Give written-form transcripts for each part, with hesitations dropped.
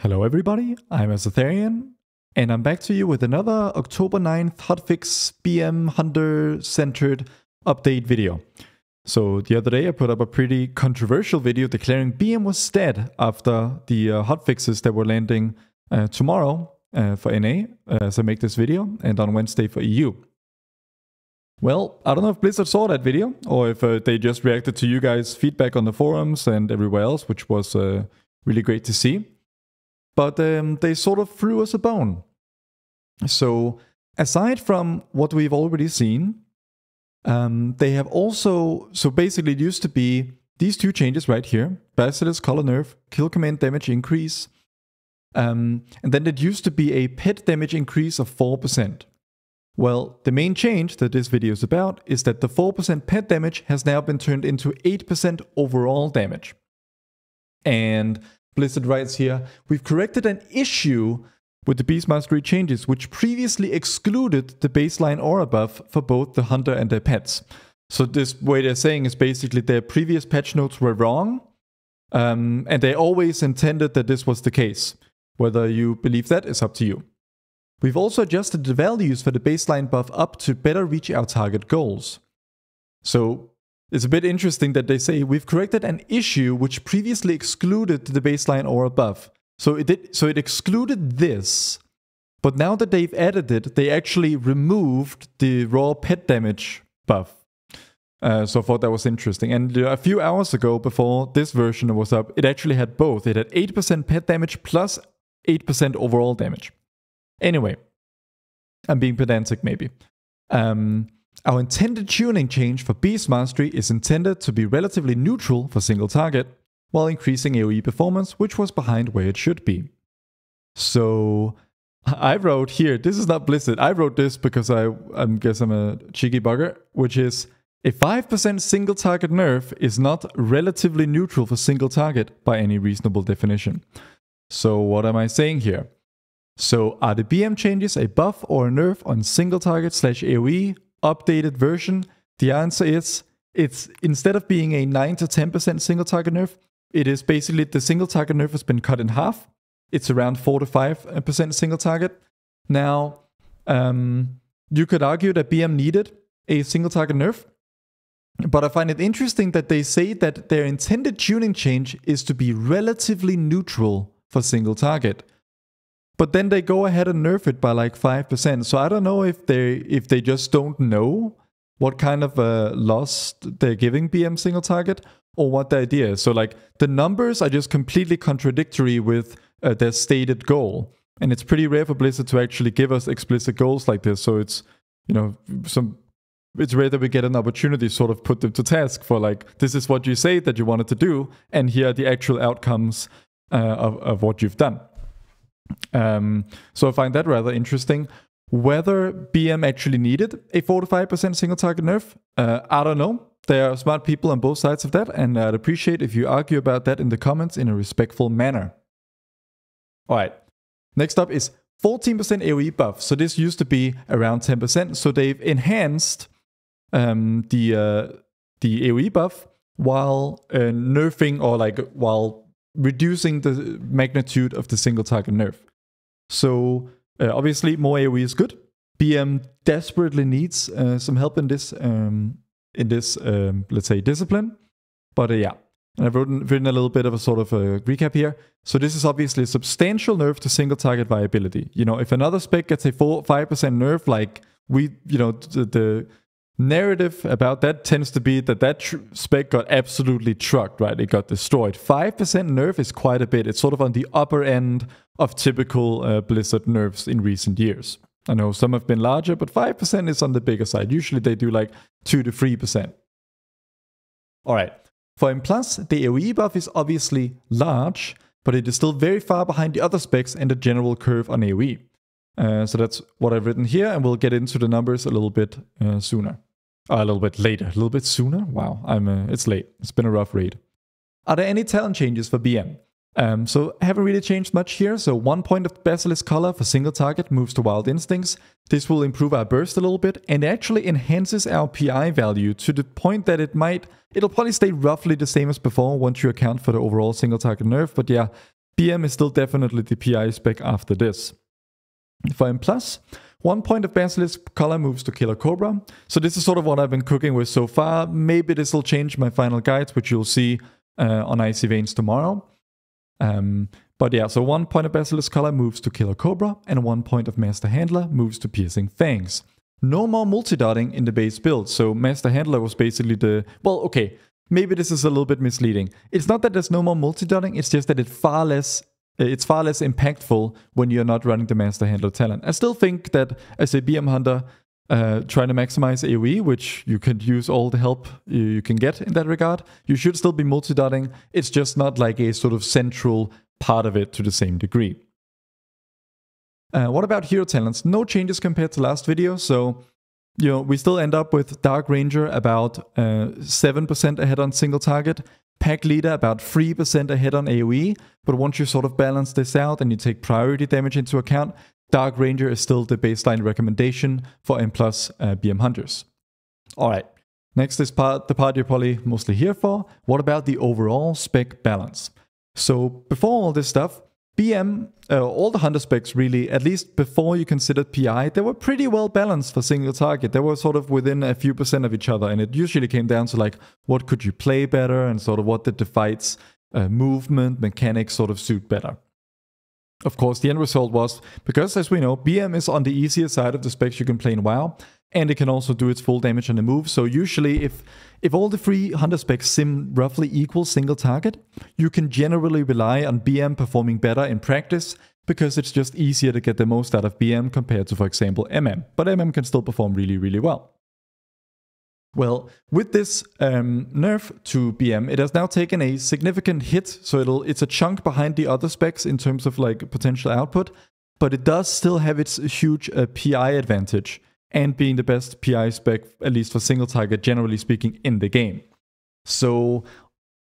Hello everybody, I'm Azortharion, and I'm back to you with another October 9th hotfix BM Hunter-centered update video. So the other day I put up a pretty controversial video declaring BM was dead after the hotfixes that were landing tomorrow for NA as I make this video, and on Wednesday for EU. Well, I don't know if Blizzard saw that video, or if they just reacted to you guys' feedback on the forums and everywhere else, which was really great to see. But they sort of threw us a bone. So, aside from what we've already seen, they have also... So basically it used to be these two changes right here. Basilisk color nerf, kill command damage increase. And then it used to be a pet damage increase of 4%. Well, the main change that this video is about is that the 4% pet damage has now been turned into 8% overall damage. And Blizzard writes here, we've corrected an issue with the Beast Mastery changes, which previously excluded the baseline aura buff for both the hunter and their pets. So this way they're saying is basically their previous patch notes were wrong, and they always intended that this was the case. Whether you believe that is up to you. We've also adjusted the values for the baseline buff up to better reach our target goals. So it's a bit interesting that they say we've corrected an issue which previously excluded the baseline aura buff. So it excluded this, but now that they've added it, they actually removed the raw pet damage buff. So I thought that was interesting. And a few hours ago, before this version was up, it actually had both. It had 8% pet damage plus 8% overall damage. Anyway, I'm being pedantic maybe. Our intended tuning change for Beast Mastery is intended to be relatively neutral for single target, while increasing AoE performance, which was behind where it should be. So I wrote here, this is not Blizzard, I wrote this because I guess I'm a cheeky bugger, which is a 5% single target nerf is not relatively neutral for single target by any reasonable definition. So what am I saying here? So are the BM changes a buff or a nerf on single target / AoE updated version? The answer is it's instead of being a 9 to 10% single target nerf, it is basically the single target nerf has been cut in half. It's around 4 to 5% single target. Now, you could argue that BM needed a single target nerf, but I find it interesting that they say that their intended tuning change is to be relatively neutral for single target. But then they go ahead and nerf it by like 5%. So I don't know if they just don't know what kind of loss they're giving BM single target or what the idea is. So like the numbers are just completely contradictory with their stated goal. And it's pretty rare for Blizzard to actually give us explicit goals like this. So it's, you know, it's rare that we get an opportunity to sort of put them to task for like, this is what you say that you wanted to do, and here are the actual outcomes of what you've done. So I find that rather interesting. Whether BM actually needed a 4 to 5% single target nerf, I don't know. There are smart people on both sides of that, and I'd appreciate if you argue about that in the comments in a respectful manner. Alright, next up is 14% AoE buff. So this used to be around 10%, so they've enhanced the AoE buff while nerfing, or like while reducing the magnitude of the single target nerf. So obviously more AoE is good. BM desperately needs some help in this let's say discipline. But yeah, and I've written a little bit of a sort of a recap here. So this is obviously a substantial nerf to single target viability. You know, if another spec gets a 5% nerf, like the narrative about that tends to be that spec got absolutely trucked, right? It got destroyed. 5% nerf is quite a bit. It's sort of on the upper end of typical Blizzard nerfs in recent years. I know some have been larger, but 5% is on the bigger side. Usually they do like 2 to 3%. Alright, for M+, the AoE buff is obviously large, but it is still very far behind the other specs and the general curve on AoE. So that's what I've written here, and we'll get into the numbers a little bit sooner. A little bit later. A little bit sooner? Wow, it's late. It's been a rough raid. Are there any talent changes for BM? So haven't really changed much here. So 1 point of Basilisk color for single target moves to Wild Instincts. This will improve our burst a little bit, and actually enhances our PI value to the point that it'll probably stay roughly the same as before once you account for the overall single target nerf. But yeah, BM is still definitely the PI spec after this. For M+, 1 point of Basilisk color moves to Killer Cobra. So this is sort of what I've been cooking with so far. Maybe this will change my final guides, which you'll see on Icy Veins tomorrow. But yeah, so 1 point of Basilisk color moves to Killer Cobra, and 1 point of Master Handler moves to Piercing Fangs. No more multi-dotting in the base build, so Master Handler was basically the... Well, okay, maybe this is a little bit misleading. It's not that there's no more multi-dotting, it's just that it's far less impactful when you're not running the Master Handler talent. I still think that as a BM Hunter, trying to maximize AoE, which you can use all the help you can get in that regard, you should still be multi-dotting. It's just not like a sort of central part of it to the same degree. What about hero talents? No changes compared to last video, so we still end up with Dark Ranger about 7% ahead on single target, Pack Leader about 3% ahead on AoE, but once you sort of balance this out and you take priority damage into account, Dark Ranger is still the baseline recommendation for M+ BM Hunters. Alright, next is the part you're probably mostly here for. What about the overall spec balance? So before all this stuff, BM, all the Hunter specs really, at least before you considered PI, they were pretty well balanced for single target. They were sort of within a few percent of each other, and it usually came down to like, what could you play better, and sort of what did the fight's movement, mechanics sort of suit better. Of course, the end result was, because as we know, BM is on the easier side of the specs you can play in WoW, and it can also do its full damage on the move. So usually if all the 3 Hunter specs sim roughly equal single target, you can generally rely on BM performing better in practice, because it's just easier to get the most out of BM compared to, for example, MM. But MM can still perform really, really well. Well, with this nerf to BM, it has now taken a significant hit, so it's a chunk behind the other specs in terms of like potential output, but it does still have its huge PI advantage, and being the best PI spec, at least for single target, generally speaking, in the game. So,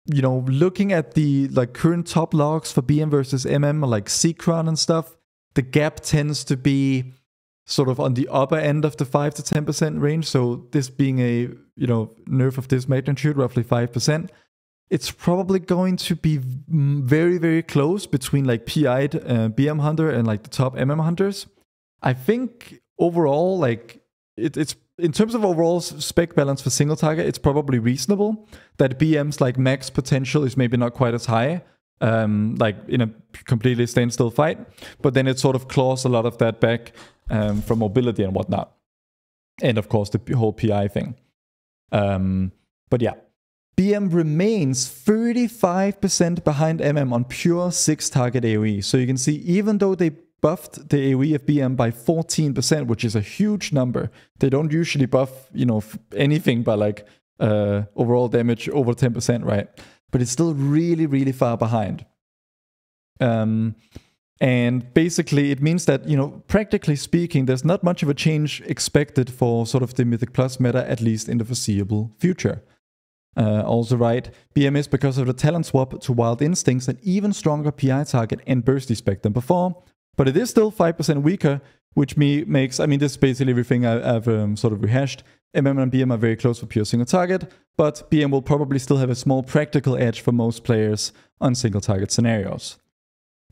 looking at the like current top logs for BM versus MM, like Seacron and stuff, the gap tends to be sort of on the upper end of the 5 to 10% range. So this being a nerf of this magnitude, roughly 5%, it's probably going to be very, very close between like PI'd BM Hunter and like the top MM Hunters. I think overall, like it's in terms of overall spec balance for single target, it's probably reasonable that BM's like max potential is maybe not quite as high, like in a completely standstill fight, but then it sort of claws a lot of that back from mobility and whatnot, and of course the whole PI thing. But yeah, BM remains 35% behind MM on pure 6 target AoE. So you can see, even though they buffed the AoE of BM by 14%, which is a huge number. They don't usually buff, anything by like overall damage over 10%, right? But it's still really, really far behind. And basically it means that, practically speaking, there's not much of a change expected for sort of the Mythic Plus meta, at least in the foreseeable future. Also right, BM is, because of the talent swap to Wild Instincts, an even stronger PI target and bursty spec than before. But it is still 5% weaker, which makes, this is basically everything I've sort of rehashed. MM and BM are very close for pure single target, but BM will probably still have a small practical edge for most players on single target scenarios.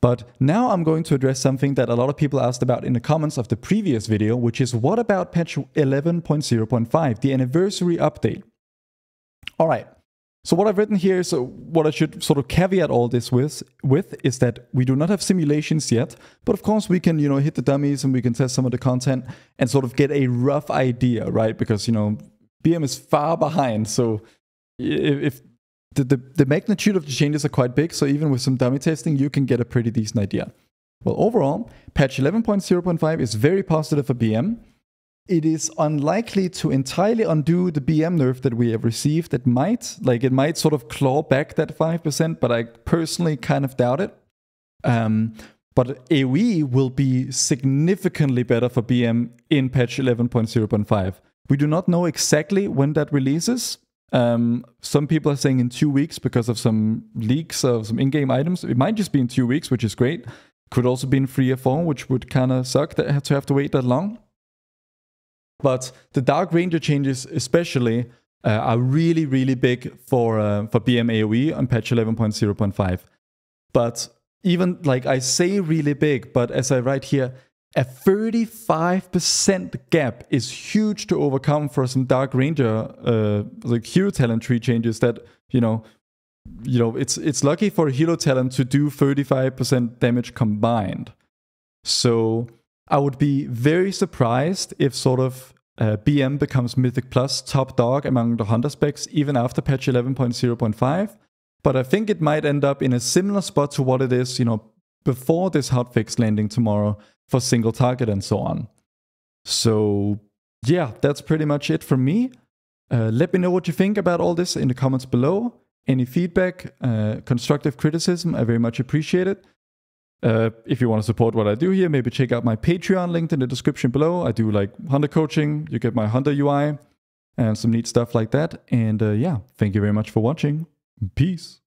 But now I'm going to address something that a lot of people asked about in the comments of the previous video, which is, what about patch 11.0.5, the anniversary update? Alright. So what I've written here, so what I should sort of caveat all this with is that we do not have simulations yet, but of course we can, hit the dummies and we can test some of the content and sort of get a rough idea, right? Because, BM is far behind, so if the magnitude of the changes are quite big, so even with some dummy testing, you can get a pretty decent idea. Well, overall, patch 11.0.5 is very positive for BM. It is unlikely to entirely undo the BM nerf that we have received. It might sort of claw back that 5%, but I personally kind of doubt it. But AoE will be significantly better for BM in patch 11.0.5. We do not know exactly when that releases. Some people are saying in 2 weeks because of some leaks of some in-game items. It might just be in 2 weeks, which is great. Could also be in 3 or 4, which would kind of suck to have to wait that long. But the Dark Ranger changes especially are really, really big for BM AoE on patch 11.0.5. But even like I say really big, but as I write here, a 35% gap is huge to overcome for some Dark Ranger, like hero talent tree changes that, it's lucky for a hero talent to do 35% damage combined. So I would be very surprised if sort of BM becomes Mythic Plus top dog among the Hunter specs even after patch 11.0.5. But I think it might end up in a similar spot to what it is, before this hotfix landing tomorrow for single target and so on. So yeah, that's pretty much it from me. Let me know what you think about all this in the comments below. Any feedback, constructive criticism, I very much appreciate it. If you want to support what I do here, maybe check out my Patreon linked in the description below. I do like Hunter coaching, you get my Hunter UI, and some neat stuff like that. And yeah, thank you very much for watching. Peace.